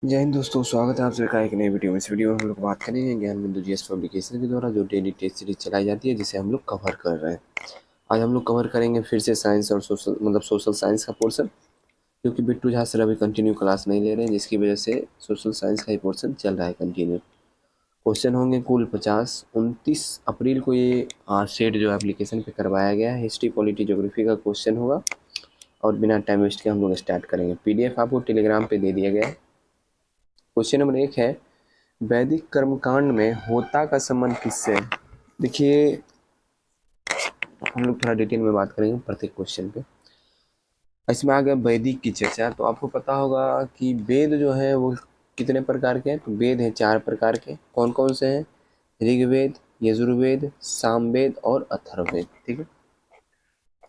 जय हिंद दोस्तों, स्वागत है आप सभी का एक नई वीडियो में। इस वीडियो में हम लोग बात करेंगे ज्ञान बिंदु जीएस पब्लिकेशन के द्वारा जो डेली टेस्ट सीरीज चलाई जाती है, जिसे हम लोग कवर कर रहे हैं। आज हम लोग कवर करेंगे फिर से साइंस और सोशल साइंस का पोर्शन, क्योंकि बिट्टू झा सर अभी कंटिन्यू क्लास नहीं ले रहे हैं, जिसकी वजह से सोशल साइंस का ही पोर्शन चल रहा है कंटिन्यू। क्वेश्चन होंगे कुल 50। 29 अप्रैल को ये सेट जो एप्लीकेशन पे करवाया गया है। हिस्ट्री, पॉलिटी, ज्योग्राफी का क्वेश्चन होगा और बिना टाइम वेस्ट के हम लोग स्टार्ट करेंगे। PDF आपको टेलीग्राम पे दे दिया गया है। क्वेश्चन नंबर 1 है, वैदिक कर्मकांड में होता का संबंध किससे है? देखिए, हम लोग थोड़ा डिटेल में बात करेंगे प्रत्येक क्वेश्चन पे। इसमें आ गया वैदिक की चर्चा, तो आपको पता होगा कि वेद जो है वो कितने प्रकार के हैं। तो वेद है 4 प्रकार के। कौन कौन से हैं? ऋग्वेद, यजुर्वेद, सामवेद और अथर्ववेद। ठीक है।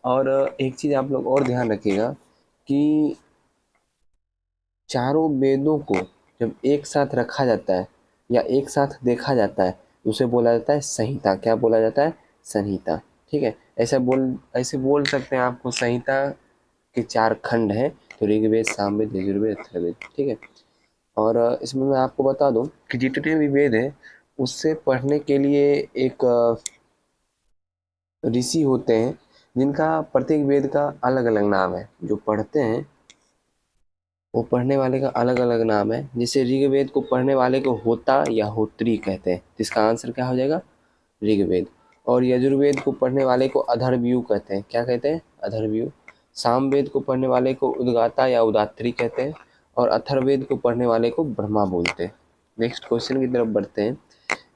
और एक चीज आप लोग और ध्यान रखिएगा कि चारों वेदों को जब एक साथ रखा जाता है या एक साथ देखा जाता है, उसे बोला जाता है संहिता। क्या बोला जाता है? संहिता। ठीक है। ऐसे बोल सकते हैं आपको, संहिता के 4 खंड हैं, तो ऋग्वेद, सामवेद, यजुर्वेद, अथर्ववेद। ठीक है। और इसमें मैं आपको बता दूं कि जितने भी वेद है उससे पढ़ने के लिए एक ऋषि होते हैं, जिनका प्रत्येक वेद का अलग अलग नाम है। जो पढ़ते हैं वो पढ़ने वाले का अलग अलग नाम है। जैसे ऋग्वेद को पढ़ने वाले को होता या होत्री कहते हैं, जिसका आंसर क्या हो जाएगा? ऋग्वेद। और यजुर्वेद को पढ़ने वाले को अधर्वयु कहते हैं। क्या कहते हैं? अधर्वयु। सामवेद को पढ़ने वाले को उद्गाता या उदात्री कहते हैं। और अथर्ववेद को पढ़ने वाले को ब्रह्मा बोलते हैं। नेक्स्ट क्वेश्चन की तरफ बढ़ते हैं।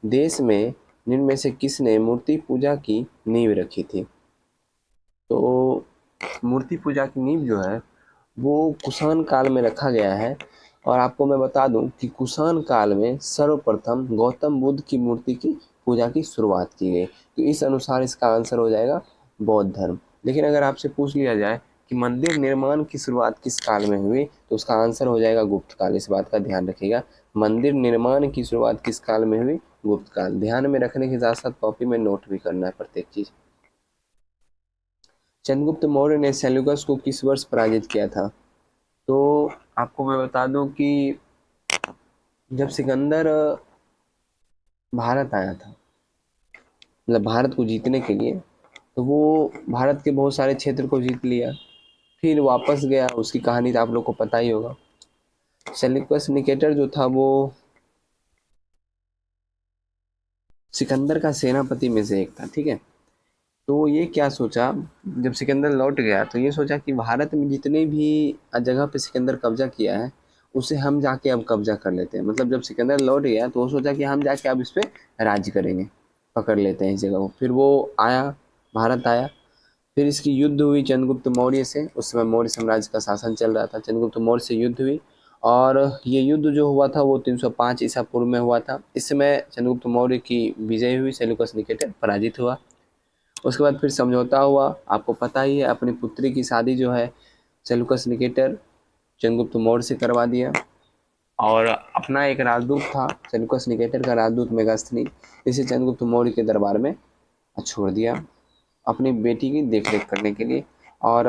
देश में निम्न में से किसने मूर्ति पूजा की नींव रखी थी? तो मूर्ति पूजा की नींव जो है वो कुषाण काल में रखा गया है। और आपको मैं बता दूं कि कुषाण काल में सर्वप्रथम गौतम बुद्ध की मूर्ति की पूजा की शुरुआत की गई। तो इस अनुसार इसका आंसर हो जाएगा बौद्ध धर्म। लेकिन अगर आपसे पूछ लिया जाए कि मंदिर निर्माण की शुरुआत किस काल में हुई, तो उसका आंसर हो जाएगा गुप्त काल। इस बात का ध्यान रखिएगा, मंदिर निर्माण की शुरुआत किस काल में हुई? गुप्त काल। ध्यान में रखने के साथ साथ कॉपी में नोट भी करना है प्रत्येक चीज। चंद्रगुप्त मौर्य ने सेल्यूकस को किस वर्ष पराजित किया था? तो आपको मैं बता दूं कि जब सिकंदर भारत आया था, मतलब भारत को जीतने के लिए, तो वो भारत के बहुत सारे क्षेत्र को जीत लिया, फिर वापस गया। उसकी कहानी तो आप लोग को पता ही होगा। सेल्यूकस निकेटर जो था वो सिकंदर का सेनापति में से एक था। ठीक है। तो ये क्या सोचा, जब सिकंदर लौट गया तो ये सोचा कि भारत में जितने भी जगह पे सिकंदर कब्जा किया है उसे हम जाके अब कब्जा कर लेते हैं। मतलब जब सिकंदर लौट गया तो वो सोचा कि हम जाके अब इस पे राज्य करेंगे, पकड़ लेते हैं इस जगह को। फिर वो आया, भारत आया। फिर इसकी युद्ध हुई चंद्रगुप्त मौर्य से। उस समय मौर्य साम्राज्य का शासन चल रहा था। चंद्रगुप्त मौर्य से युद्ध हुई और ये युद्ध जो हुआ था वो 305 ईसा पूर्व में हुआ था। इस समय चंद्रगुप्त मौर्य की विजय हुई, सेल्यूकस निकेटर पराजित हुआ। उसके बाद फिर समझौता हुआ। आपको पता ही है, अपनी पुत्री की शादी जो है सेल्यूकस निकेटर चंद्रगुप्त मौर्य से करवा दिया। और अपना एक राजदूत था सेल्यूकस निकेटर का, राजदूत मेगास्थनी, इसे चंद्रगुप्त मौर्य के दरबार में छोड़ दिया अपनी बेटी की देखरेख करने के लिए। और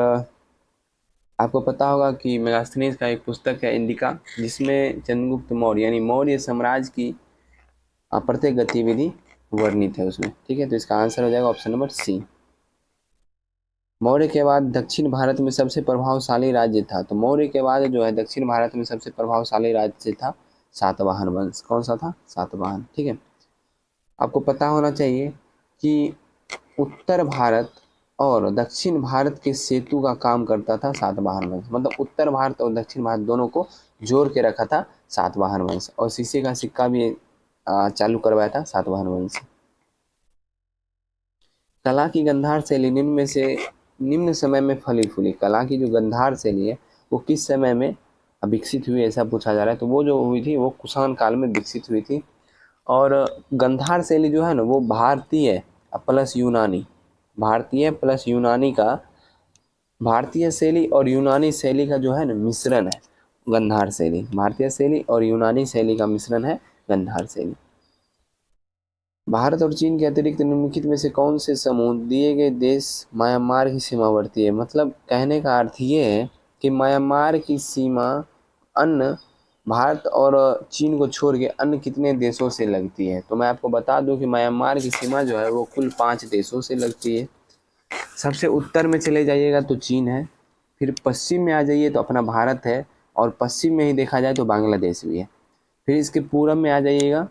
आपको पता होगा कि मेगास्थनीज का एक पुस्तक है इंडिका, जिसमें चंद्रगुप्त मौर्य यानी मौर्य साम्राज्य की प्रत्येक गतिविधि वर्णित है उसमें। ठीक है। तो इसका आंसर हो जाएगा ऑप्शन नंबर सी। मौर्य के बाद दक्षिण भारत में सबसे प्रभावशाली राज्य था। तो मौर्य के बाद जो है दक्षिण भारत में सबसे प्रभावशाली राज्य था सातवाहन वंश। कौन सा था? सातवाहन। ठीक है। आपको पता होना चाहिए कि उत्तर भारत और दक्षिण भारत के सेतु का काम करता था सातवाहन वंश। मतलब उत्तर भारत और दक्षिण भारत दोनों को जोड़ के रखा था सातवाहन वंश। और शीशे का सिक्का भी चालू करवाया था सातवाहन वंश। कला की गंधार शैली निम्न समय में फली फूली। कला की जो गंधार शैली है वो किस समय में विकसित हुई, ऐसा पूछा जा रहा है। तो वो जो हुई थी वो कुषाण काल में विकसित हुई थी। और गंधार शैली जो है ना वो भारतीय प्लस यूनानी, भारतीय प्लस यूनानी का, भारतीय शैली और यूनानी शैली का जो है ना मिश्रण है गंधार शैली। भारतीय शैली और यूनानी शैली का मिश्रण है गंधार शैली। भारत और चीन के अतिरिक्त निम्नलिखित में से कौन से समूह दिए गए देश म्यांमार की सीमावर्ती है? मतलब कहने का अर्थ ये है कि म्यांमार की सीमा अन्य भारत और चीन को छोड़ के अन्य कितने देशों से लगती है? तो मैं आपको बता दूं कि म्यांमार की सीमा जो है वो कुल 5 देशों से लगती है। सबसे उत्तर में चले जाइएगा तो चीन है, फिर पश्चिम में आ जाइए तो अपना भारत है, और पश्चिम में ही देखा जाए तो बांग्लादेश भी है। फिर इसके पूरब में आ जाइएगा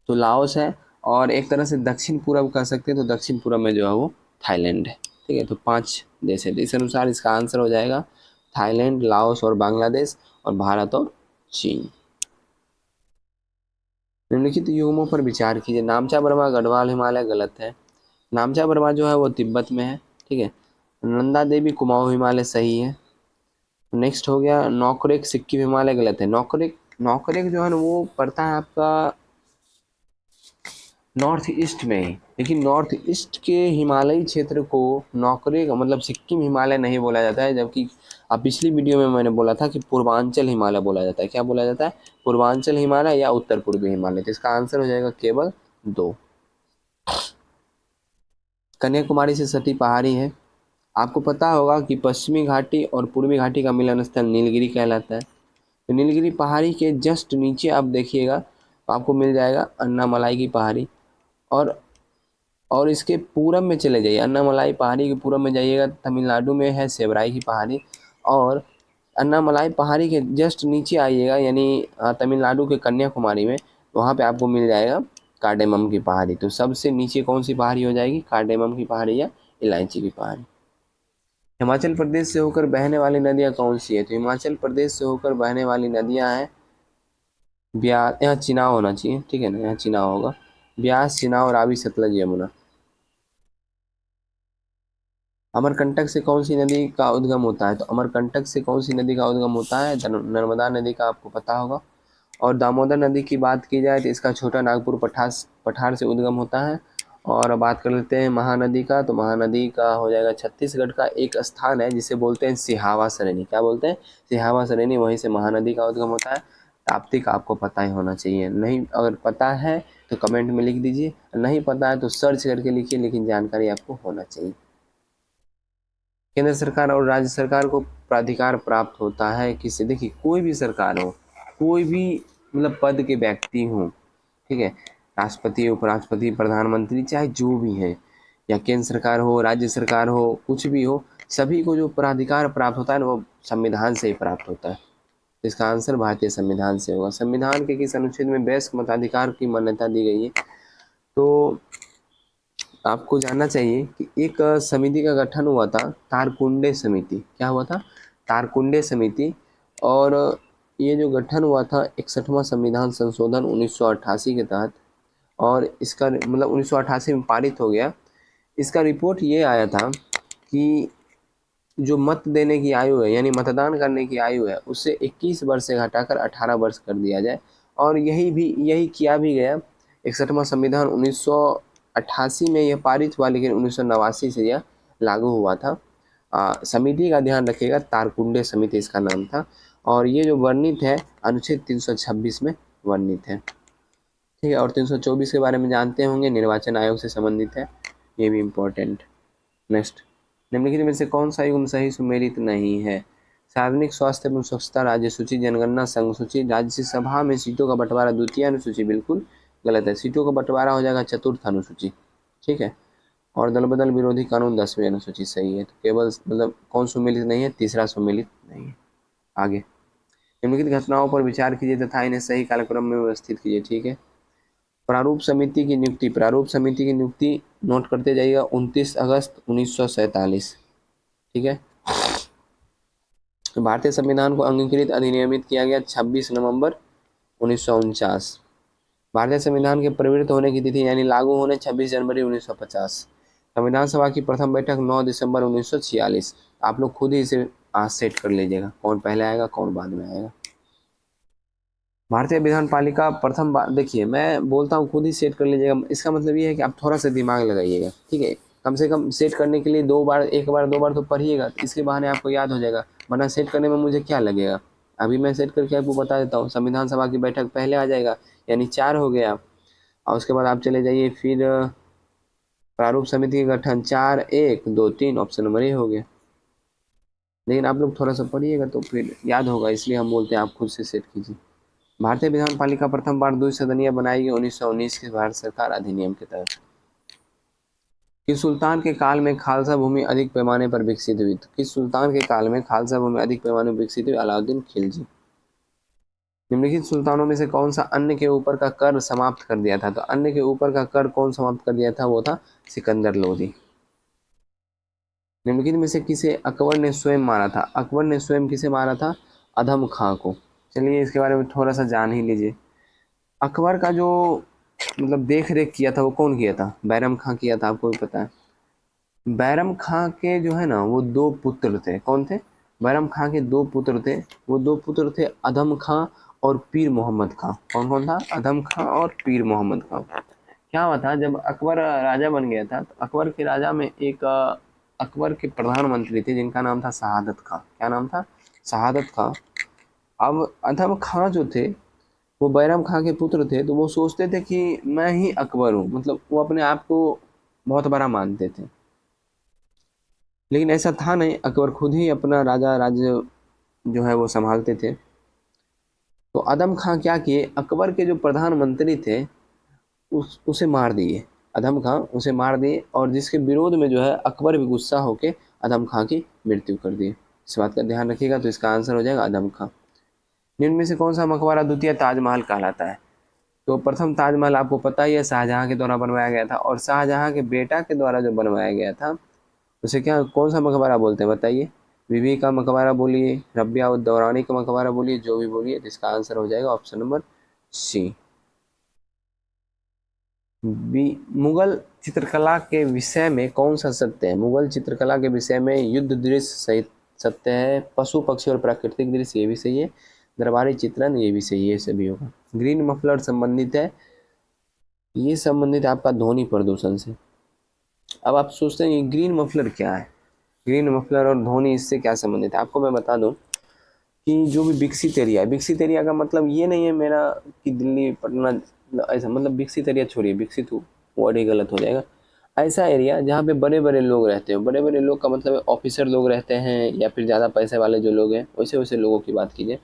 तो लाओस है, और एक तरह से दक्षिण पूरब कह सकते हैं तो दक्षिण पूरब में जो है वो थाईलैंड है। ठीक है, तो 5 देश है। तो इस अनुसार इसका आंसर हो जाएगा थाईलैंड, लाओस और बांग्लादेश, और भारत और चीन। निम्नलिखित युग्मों पर विचार कीजिए। नामचा बर्मा गढ़वाल हिमालय गलत है। नामचा बर्मा जो है वो तिब्बत में है। ठीक है, नंदा देवी कुमाऊं हिमालय सही है। नेक्स्ट हो गया नौकरेक सिक्किम हिमालय गलत है। नौकरेक नौकरेक जो है ना वो पड़ता है आपका नॉर्थ ईस्ट में ही, लेकिन नॉर्थ ईस्ट के हिमालयी क्षेत्र को नौकरेक मतलब सिक्किम हिमालय नहीं बोला जाता है, जबकि अब पिछली वीडियो में मैंने बोला था कि पूर्वांचल हिमालय बोला जाता है। क्या बोला जाता है? पूर्वांचल हिमालय या उत्तर पूर्वी हिमालय। तो इसका आंसर हो जाएगा केवल 2। कन्याकुमारी से सटी पहाड़ी है। आपको पता होगा कि पश्चिमी घाटी और पूर्वी घाटी का मिलन स्थल नीलगिरी कहलाता है। तो नीलगिरी पहाड़ी के जस्ट नीचे आप देखिएगा तो आपको मिल जाएगा अन्नामलाई की पहाड़ी, और इसके पूरब में चले जाइए, अन्नामलाई पहाड़ी के पूरब में जाइएगा तमिलनाडु में है सेवराई की पहाड़ी, और अन्नामलाई पहाड़ी के जस्ट नीचे आइएगा यानी तमिलनाडु के कन्याकुमारी में, वहाँ पे आपको मिल जाएगा कार्डेमम की पहाड़ी। तो सबसे नीचे कौन सी पहाड़ी हो जाएगी? कार्डेमम की पहाड़ी या इलायची की पहाड़ी। हिमाचल प्रदेश से होकर बहने वाली नदियाँ कौन सी है? तो हिमाचल प्रदेश से होकर बहने वाली नदियाँ हैं ब्यास, यहाँ चिनाव होना चाहिए, ठीक है ना, यहाँ चिनाव होगा। ब्यास, चिनाव, रावी, सतलज, यमुना। अमरकंटक से कौन सी नदी का उद्गम होता है? तो अमरकंटक से कौन सी नदी का उद्गम होता है? नर्मदा नदी का आपको पता होगा। और दामोदर नदी की बात की जाए तो इसका छोटा नागपुर पठार से उद्गम होता है। और बात कर लेते हैं महानदी का, तो महानदी का हो जाएगा छत्तीसगढ़ का एक स्थान है जिसे बोलते हैं सिहावा सरेनी। क्या बोलते हैं? सिहावा सरेनी, वहीं से महानदी का उद्गम होता है। ताप्ती का आपको पता ही होना चाहिए। नहीं अगर पता है तो कमेंट में लिख दीजिए, नहीं पता है तो सर्च करके लिखिए, लेकिन जानकारी आपको होना चाहिए। केंद्र सरकार और राज्य सरकार को प्राधिकार प्राप्त होता है किससे? देखिए कोई भी सरकार हो, कोई भी मतलब पद के व्यक्ति हों, ठीक है, राष्ट्रपति, उपराष्ट्रपति, प्रधानमंत्री, चाहे जो भी है, या केंद्र सरकार हो, राज्य सरकार हो, कुछ भी हो, सभी को जो प्राधिकार प्राप्त होता है ना वो संविधान से ही प्राप्त होता है। इसका आंसर भारतीय संविधान से होगा। संविधान के किस अनुच्छेद में वयस्क मताधिकार की मान्यता दी गई है? तो आपको जानना चाहिए कि एक समिति का गठन हुआ था, तारकुंडे समिति। क्या हुआ था? तारकुंडे समिति। और ये जो गठन हुआ था 61वां संविधान संशोधन 1988 के तहत, और इसका मतलब 1988 में पारित हो गया। इसका रिपोर्ट ये आया था कि जो मत देने की आयु है यानी मतदान करने की आयु है उससे 21 वर्ष से घटाकर 18 वर्ष कर दिया जाए, और यही किया भी गया। 61वां संविधान 1988 में यह पारित हुआ, लेकिन 1989 से यह लागू हुआ था। समिति का ध्यान रखिएगा, तारकुंडे समिति इसका नाम था, और ये जो वर्णित है अनुच्छेद 326 में वर्णित है। ठीक है, और 324 के बारे में जानते होंगे, निर्वाचन आयोग से संबंधित है, ये भी इम्पोर्टेंट। नेक्स्ट, निम्नलिखित में से कौन सा युग्म सही सुमेलित नहीं है? सार्वजनिक स्वास्थ्य एवं स्वच्छता राज्य सूची, जनगणना संघ सूची, राज्यसभा में सीटों का बंटवारा द्वितीय अनुसूची बिल्कुल गलत है। सीटों का बंटवारा हो जाएगा चतुर्थ अनुसूची। ठीक है, और दल बदल विरोधी कानून 10वीं अनुसूची सही है। तो केवल मतलब कौन सुमेलित नहीं है? तीसरा सुमेलित नहीं है। आगे, निम्नलिखित घटनाओं पर विचार कीजिए तथा इन्हें सही कालक्रम में व्यवस्थित कीजिए। ठीक है, प्रारूप समिति की नियुक्ति, प्रारूप समिति की नियुक्ति नोट करते जाइएगा 29 अगस्त 1947। ठीक है, भारतीय संविधान को अंगीकृत अधिनियमित किया गया 26 नवंबर 1949। भारतीय संविधान के प्रवृत्त होने की तिथि यानी लागू होने 26 जनवरी 1950। संविधान सभा की प्रथम बैठक 9 दिसंबर 1946। आप लोग खुद ही इसे आज सेट कर लीजिएगा कौन पहले आएगा कौन बाद में आएगा। भारतीय विधान पालिका प्रथम बार, देखिए मैं बोलता हूँ खुद ही सेट कर लीजिएगा, इसका मतलब ये है कि आप थोड़ा सा दिमाग लगाइएगा। ठीक है, कम से कम सेट करने के लिए 2 बार, 1 बार 2 बार तो पढ़िएगा, इसके बहाने आपको याद हो जाएगा, वरना सेट करने में मुझे क्या लगेगा। अभी मैं सेट करके आपको बता देता हूँ। संविधान सभा की बैठक पहले आ जाएगा यानी 4 हो गया, और उसके बाद आप चले जाइए फिर प्रारूप समिति का गठन 4, 1, 2, 3, ऑप्शन नंबर ए हो गया। लेकिन आप लोग थोड़ा सा पढ़िएगा तो फिर याद होगा, इसलिए हम बोलते हैं आप खुद से सेट कीजिए। भारतीय विधान पालिका प्रथम बार द्विसदनीय बनाई गई 1919 के भारत सरकार अधिनियम के तहत। किस सुल्तान के काल में खालसा भूमि अधिक पैमाने पर विकसित हुई? तो किस सुल्तान के काल में खालसा भूमि अधिक पैमाने पर विकसित हुई? अलाउद्दीन खिलजी। निम्नलिखित सुल्तानों में से कौन सा अन्न के ऊपर का कर समाप्त कर दिया था? तो अन्न के ऊपर का कर कौन समाप्त कर दिया था? वो था सिकंदर लोधी। निम्नलिखित में से किसे अकबर ने स्वयं मारा था? अकबर ने स्वयं किसे मारा था? अधम खां को। चलिए इसके बारे में थोड़ा सा जान ही लीजिए। अकबर का जो मतलब देख रेख किया था वो कौन किया था? बैरम खां किया था, आपको भी पता है। बैरम खां के जो है ना वो दो पुत्र थे। कौन थे? बैरम खां के दो पुत्र थे। वो दो पुत्र थे अधम खां और पीर मोहम्मद खां। कौन कौन था? अधम खां और पीर मोहम्मद खां। क्या हुआ था जब अकबर राजा बन गया था तो अकबर के राजा में एक अकबर के प्रधानमंत्री थे जिनका नाम था शहादत खां। क्या नाम था? शहादत खां। अब अधम खां जो थे वो बैरम खां के पुत्र थे, तो वो सोचते थे कि मैं ही अकबर हूँ, मतलब वो अपने आप को बहुत बड़ा मानते थे। लेकिन ऐसा था नहीं, अकबर खुद ही अपना राजा राज्य जो है वो संभालते थे। तो अदम खां क्या किए, अकबर के जो प्रधानमंत्री थे उसे मार दिए। अदम खां उसे मार दिए और जिसके विरोध में जो है अकबर भी गुस्सा होकर अदम खां की मृत्यु कर दी। इस बात का ध्यान रखिएगा। तो इसका आंसर हो जाएगा अदम खां। निम्न में से कौन सा मकबरा द्वितीय ताजमहल कहलाता है? तो प्रथम ताजमहल आपको पता ही है शाहजहां के द्वारा बनवाया गया था, और शाहजहां के बेटा के द्वारा जो बनवाया गया था उसे क्या कौन सा मकबरा बोलते हैं बताइए? बीबी का मकबरा बोलिए, रबिया उद दौरानी का मकबरा बोलिए, जो भी बोलिए, जिसका आंसर हो जाएगा ऑप्शन नंबर सी। मुगल चित्रकला के विषय में कौन सा सत्य है? मुगल चित्रकला के विषय में युद्ध दृश्य सही सत्य है, पशु पक्षी और प्राकृतिक दृश्य ये भी सही है, दरबारी चित्रण ये भी सही है, सभी होगा। ग्रीन मफलर संबंधित है, ये संबंधित है आपका ध्वनि प्रदूषण से। अब आप सोचते हैं ग्रीन मफलर क्या है? ग्रीन मफलर और ध्वनि इससे क्या संबंधित है? आपको मैं बता दूं कि जो भी विकसित एरिया है, विकसित एरिया का मतलब ये नहीं है मेरा कि दिल्ली पटना ऐसा, मतलब विकसित एरिया छोड़िए, विकसित वर्ड ही गलत हो जाएगा। ऐसा एरिया जहाँ पे बड़े बड़े लोग रहते हैं, बड़े बड़े लोग का मतलब ऑफिसर लोग रहते हैं या फिर ज़्यादा पैसे वाले जो लोग हैं, वैसे वैसे लोगों की बात कीजिए।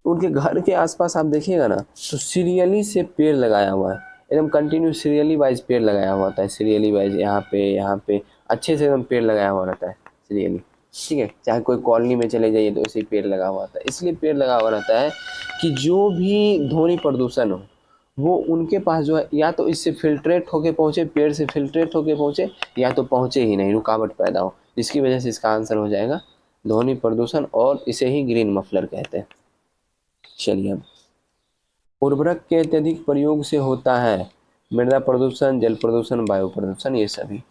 उनके घर के आसपास आप देखिएगा ना तो सीरियली से पेड़ लगाया हुआ है, एकदम कंटिन्यू सीरियली वाइज पेड़ लगाया हुआ होता है। सीरियली वाइज यहाँ पे अच्छे से एकदम पेड़ लगाया हुआ रहता है सीरियली, ठीक है। चाहे कोई कॉलोनी में चले जाइए तो उसी पेड़ लगा हुआ रहता है। इसलिए पेड़ लगा हुआ रहता है कि जो भी ध्वनि प्रदूषण हो वो उनके पास जो है या तो इससे फिल्ट्रेट होके पहुँचे, पेड़ से फिल्ट्रेट होके पहुँचे, या तो पहुँचे ही नहीं, रुकावट पैदा हो, जिसकी वजह से इसका आंसर हो जाएगा ध्वनि प्रदूषण, और इसे ही ग्रीन मफलर कहते हैं। चलिए अब उर्वरक के अत्यधिक प्रयोग से होता है मृदा प्रदूषण, जल प्रदूषण, वायु प्रदूषण, ये सभी।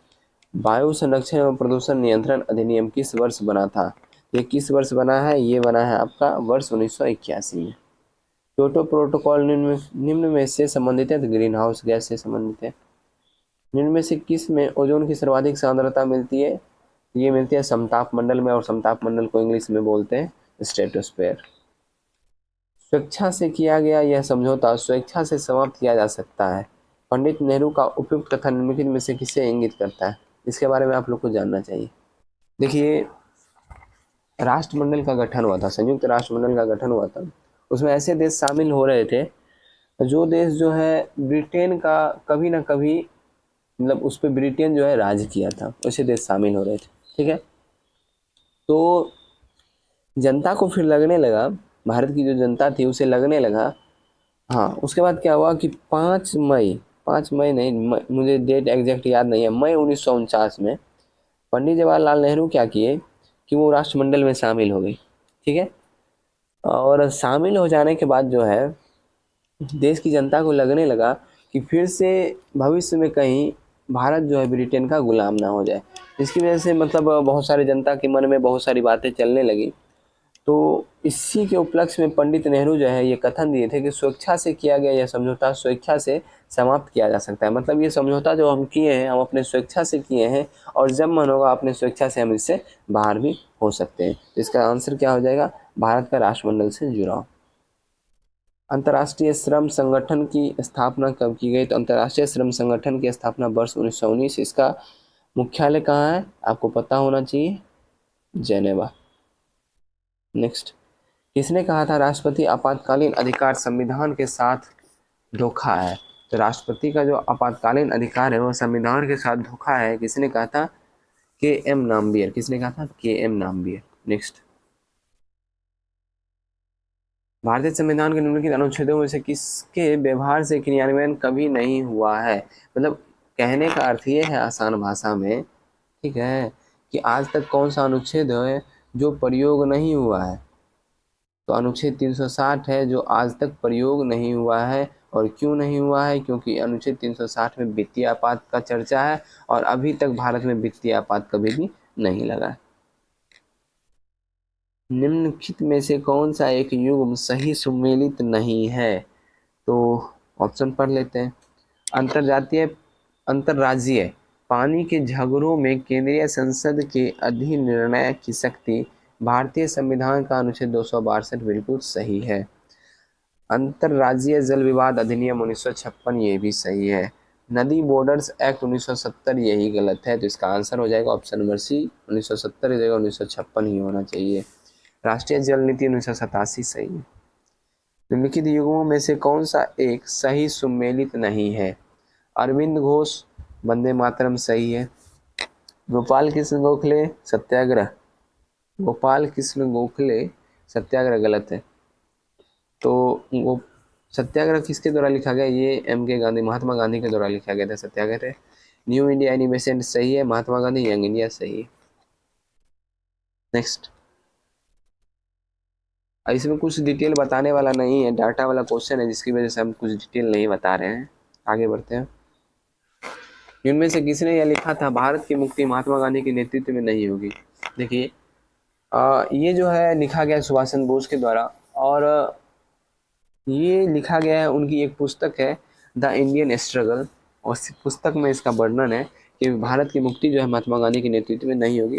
वायु संरक्षण एवं प्रदूषण नियंत्रण अधिनियम किस वर्ष बना था? ये किस वर्ष बना है? ये बना है आपका वर्ष 1981 में। क्योटो प्रोटोकॉल निम्न में से संबंधित है? तो ग्रीन हाउस गैस से संबंधित है। निम्न में से किस में ओजोन की सर्वाधिक सांद्रता मिलती है? ये मिलती है समताप मंडल में, और समताप मंडल को इंग्लिश में बोलते हैं स्ट्रेटोस्फेयर। स्वेच्छा से किया गया यह समझौता स्वेच्छा से समाप्त किया जा सकता है। पंडित नेहरू का उपयुक्त कथन निम्नलिखित में से किसे इंगित करता है? इसके बारे में आप लोग को जानना चाहिए। देखिए, राष्ट्रमंडल का गठन हुआ था, संयुक्त राष्ट्रमंडल का गठन हुआ था। उसमें ऐसे देश शामिल हो रहे थे जो देश जो है ब्रिटेन का कभी ना कभी मतलब उस पर ब्रिटेन जो है राज किया था, वैसे देश शामिल हो रहे थे, ठीक है। तो जनता को फिर लगने लगा, भारत की जो जनता थी उसे लगने लगा, हाँ, उसके बाद क्या हुआ कि 5 मई नहीं, मुझे डेट एग्जैक्ट याद नहीं है, मई 1949 में पंडित जवाहरलाल नेहरू क्या किए कि वो राष्ट्रमंडल में शामिल हो गई, ठीक है। और शामिल हो जाने के बाद जो है देश की जनता को लगने लगा कि फिर से भविष्य में कहीं भारत जो है ब्रिटेन का गुलाम ना हो जाए, जिसकी वजह से मतलब बहुत सारी जनता के मन में बहुत सारी बातें चलने लगी। तो इसी के उपलक्ष्य में पंडित नेहरू जो है ये कथन दिए थे कि स्वेच्छा से किया गया यह समझौता स्वेच्छा से समाप्त किया जा सकता है। मतलब ये समझौता जो हम किए हैं हम अपने स्वेच्छा से किए हैं, और जब मन होगा अपने स्वेच्छा से हम इससे बाहर भी हो सकते हैं। तो इसका आंसर क्या हो जाएगा? भारत का राष्ट्रमंडल से जुड़ाव। अंतर्राष्ट्रीय श्रम संगठन की स्थापना कब की गई? तो अंतर्राष्ट्रीय श्रम संगठन की स्थापना वर्ष 1919। इसका मुख्यालय कहाँ है? आपको पता होना चाहिए, जेनेवा। नेक्स्ट, किसने कहा था राष्ट्रपति आपातकालीन अधिकार संविधान के साथ धोखा है? तो राष्ट्रपति का जो आपातकालीन अधिकार है वो संविधान के साथ धोखा है, किसने कहा था? के एम नामबियर। किसने कहा था? के एम नामबियर। नेक्स्ट, भारतीय संविधान के निम्नलिखित अनुच्छेदों में से किसके व्यवहार से क्रियान्वयन कभी नहीं हुआ है? मतलब कहने का अर्थ ये है आसान भाषा में, ठीक है, कि आज तक कौन सा अनुच्छेद है जो प्रयोग नहीं हुआ है? तो अनुच्छेद 360 है जो आज तक प्रयोग नहीं हुआ है। और क्यों नहीं हुआ है? क्योंकि अनुच्छेद 360 में वित्तीय आपात का चर्चा है और अभी तक भारत में वित्तीय आपात कभी भी नहीं लगा है। निम्नलिखित में से कौन सा एक युग्म सही सुमेलित नहीं है? तो ऑप्शन पढ़ लेते हैं। अंतरजातीय अंतरराज्यीय पानी के झगड़ों में केंद्रीय संसद के अधीन निर्णय की शक्ति भारतीय संविधान का अनुच्छेद 262 बिल्कुल सही है। अंतरराज्यीय जल विवाद अधिनियम 1956 ये भी सही है। नदी बॉर्डर्स एक्ट 1970 यही गलत है, तो इसका आंसर हो जाएगा ऑप्शन नंबर सी, 1970 की जगह 1956 ही होना चाहिए। राष्ट्रीय जल नीति 1987 सही है। निम्नलिखित युग्मों में से कौन सा एक सही सुमेलित नहीं है? अरविंद घोष वंदे मातरम सही है। गोपाल कृष्ण गोखले सत्याग्रह, गोपाल कृष्ण गोखले सत्याग्रह गलत है। तो वो सत्याग्रह किसके द्वारा लिखा गया? ये एम के गांधी, महात्मा गांधी के द्वारा लिखा गया था सत्याग्रह। न्यू इंडिया एनिमेशन सही है, महात्मा गांधी यंग इंडिया सही है। नेक्स्ट, इसमें कुछ डिटेल बताने वाला नहीं है, डाटा वाला क्वेश्चन है जिसकी वजह से हम कुछ डिटेल नहीं बता रहे हैं। आगे बढ़ते हैं। इनमें से किसने यह लिखा था भारत की मुक्ति महात्मा गांधी के नेतृत्व में नहीं होगी? देखिए, ये जो है लिखा गया सुभाष चंद्र बोस के द्वारा, और ये लिखा गया है, उनकी एक पुस्तक है द इंडियन स्ट्रगल, और इस पुस्तक में इसका वर्णन है कि भारत की मुक्ति जो है महात्मा गांधी के नेतृत्व में नहीं होगी।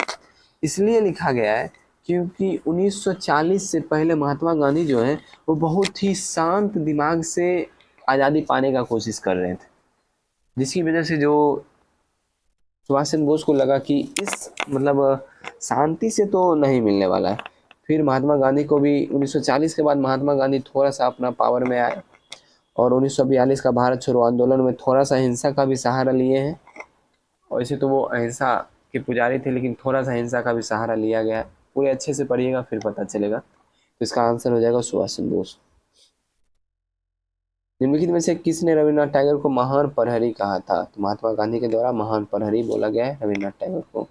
इसलिए लिखा गया है क्योंकि 1940 से पहले महात्मा गांधी जो है वो बहुत ही शांत दिमाग से आज़ादी पाने का कोशिश कर रहे थे, जिसकी वजह से जो सुभाष चंद्र बोस को लगा कि इस मतलब शांति से तो नहीं मिलने वाला है। फिर महात्मा गांधी को भी 1940 के बाद महात्मा गांधी थोड़ा सा अपना पावर में आए और 1942 का भारत छोड़ो आंदोलन में थोड़ा सा हिंसा का भी सहारा लिए हैं। वैसे तो वो अहिंसा के पुजारी थे, लेकिन थोड़ा सा हिंसा का भी सहारा लिया गया है। पूरे अच्छे से पढ़िएगा फिर पता चलेगा। तो इसका आंसर हो जाएगा सुभाष चंद्र बोस। निम्नलिखित में से किसने रविन्द्रनाथ टैगोर को महान प्रहरी कहा था? तो महात्मा गांधी के द्वारा महान प्रहरी बोला गया है रविन्द्रनाथ टैगोर को।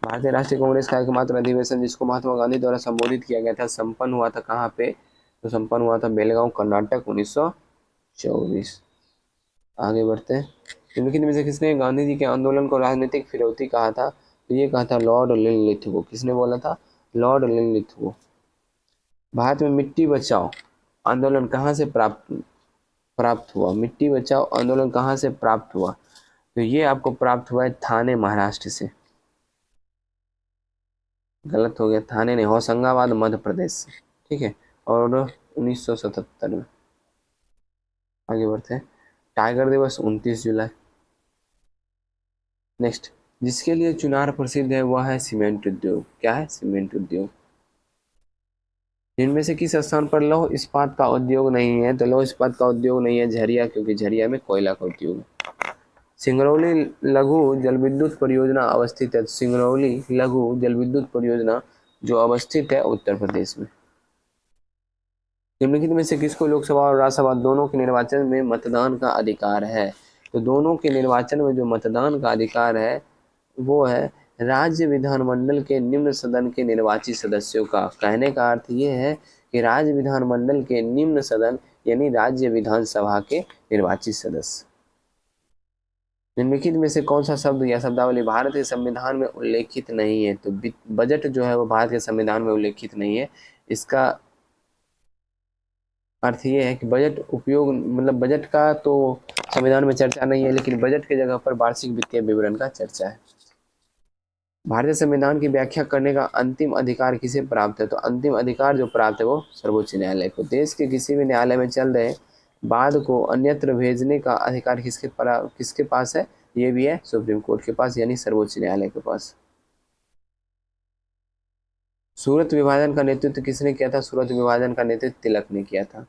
भारतीय राष्ट्रीय कांग्रेस का एकमात्र अधिवेशन जिसको महात्मा गांधी द्वारा संबोधित किया गया था संपन्न हुआ था कहाँ पे? तो संपन्न हुआ था बेलगांव कर्नाटक 1924। आगे बढ़ते हैं। निम्नलिखित में से किसने गांधी जी के आंदोलन को राजनीतिक फिरौती कहा था? तो ये कहा था लॉर्ड लिनलिथगो। किसने बोला था? Lord Linlithgow. भारत में मिट्टी बचाओ आंदोलन कहाँ से प्राप्त हुआ? मिट्टी बचाओ आंदोलन कहाँ से प्राप्त हुआ? तो ये आपको प्राप्त हुआ है थाने महाराष्ट्र से। गलत हो गया, थाने नहीं, होशंगाबाद मध्य प्रदेश से, ठीक है, और 1977 में। आगे बढ़ते हैं। टाइगर दिवस 29 जुलाई। नेक्स्ट, जिसके लिए चुनार प्रसिद्ध है वह है सीमेंट उद्योग। क्या है? सीमेंट उद्योग। इनमें से किस स्थान पर लौह इस्पात का उद्योग नहीं है? तो लौह इस्पात का उद्योग नहीं है झरिया, क्योंकि झरिया में कोयला का उद्योग है। सिंगरौली लघु जल विद्युत परियोजना अवस्थित है। सिंगरौली लघु जल विद्युत परियोजना जो अवस्थित है उत्तर प्रदेश में। निम्नलिखित में से किसको लोकसभा और राज्यसभा दोनों के निर्वाचन में मतदान का अधिकार है? तो दोनों के निर्वाचन में जो मतदान का अधिकार है वो है राज्य विधानमंडल के निम्न सदन के निर्वाचित सदस्यों का। कहने का अर्थ ये है कि राज्य विधानमंडल के निम्न सदन यानी राज्य विधानसभा के निर्वाचित सदस्य। निम्नलिखित में से कौन सा शब्द या शब्दावली भारत के संविधान में उल्लेखित नहीं है? तो बजट जो है वो भारत के संविधान में उल्लेखित नहीं है। इसका अर्थ ये है कि बजट उपयोग मतलब बजट का तो संविधान में चर्चा नहीं है, लेकिन बजट के जगह पर वार्षिक वित्तीय विवरण का चर्चा है। भारतीय संविधान की व्याख्या करने का अंतिम अधिकार किसे प्राप्त है? तो अंतिम अधिकार जो प्राप्त है वो सर्वोच्च न्यायालय को। देश के किसी भी न्यायालय में चल रहे वाद को अन्यत्र भेजने का अधिकार किसके पास है? ये भी है सुप्रीम कोर्ट के पास, यानी सर्वोच्च न्यायालय के पास। सूरत विभाजन का नेतृत्व किसने किया था? सूरत विभाजन का नेतृत्व तिलक ने किया था।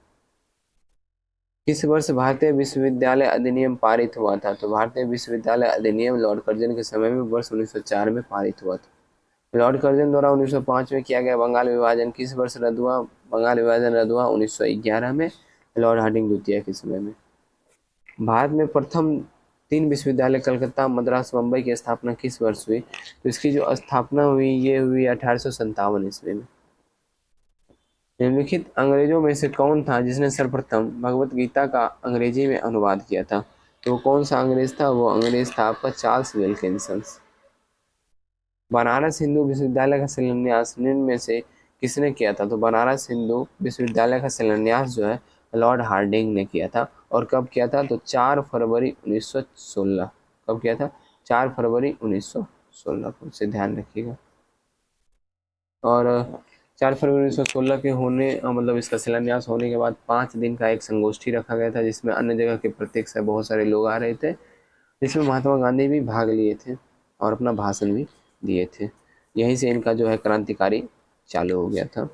किस वर्ष भारतीय विश्वविद्यालय अधिनियम पारित हुआ था? तो भारतीय विश्वविद्यालय अधिनियम लॉर्ड कर्जन के समय में वर्ष 1904 में पारित हुआ था। लॉर्ड कर्जन द्वारा 1905 में किया गया बंगाल विभाजन किस वर्ष रद्द हुआ? बंगाल विभाजन रद्द हुआ 1911 में, लॉर्ड हार्डिंग द्वितीय के समय में। भारत में प्रथम 3 विश्वविद्यालय कलकत्ता, मद्रास, मुंबई की स्थापना किस वर्ष हुई? तो इसकी जो स्थापना हुई ये हुई 1857 ईस्वी में। निम्नलिखित अंग्रेजों में से कौन था जिसने सर्वप्रथम भगवत गीता का अंग्रेजी में अनुवाद किया था? तो कौन सा अंग्रेज था? वो अंग्रेज था आपका चार्ल्स विल्किंसन। बनारस हिंदू विश्वविद्यालय का शिलान्यास निम्न में से किसने किया था? तो बनारस हिंदू विश्वविद्यालय का शिलान्यास जो है लॉर्ड हार्डिंग ने किया था। और कब किया था? तो 4 फरवरी 1916। कब किया था? 4 फरवरी 1916 को, इसे ध्यान रखिएगा। और 4 फरवरी 1916 के होने मतलब इसका शिलान्यास होने के बाद 5 दिन का एक संगोष्ठी रखा गया था, जिसमें अन्य जगह के प्रत्येक से बहुत सारे लोग आ रहे थे, जिसमें महात्मा गांधी भी भाग लिए थे और अपना भाषण भी दिए थे। यहीं से इनका जो है क्रांतिकारी चालू हो गया था।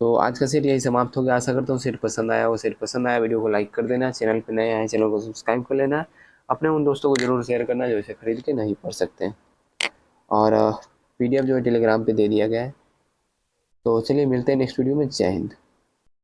तो आज का सेट यही समाप्त हो गया। आशा करता हूँ सेट पसंद आया हो। सेट पसंद आया वीडियो को लाइक कर देना, चैनल पर नए आए चैनल को सब्सक्राइब कर लेना, अपने उन दोस्तों को जरूर शेयर करना जो इसे खरीद के नहीं पढ़ सकते हैं। और PDF जो है टेलीग्राम पे दे दिया गया है। तो चलिए मिलते हैं नेक्स्ट वीडियो में। जय हिंद।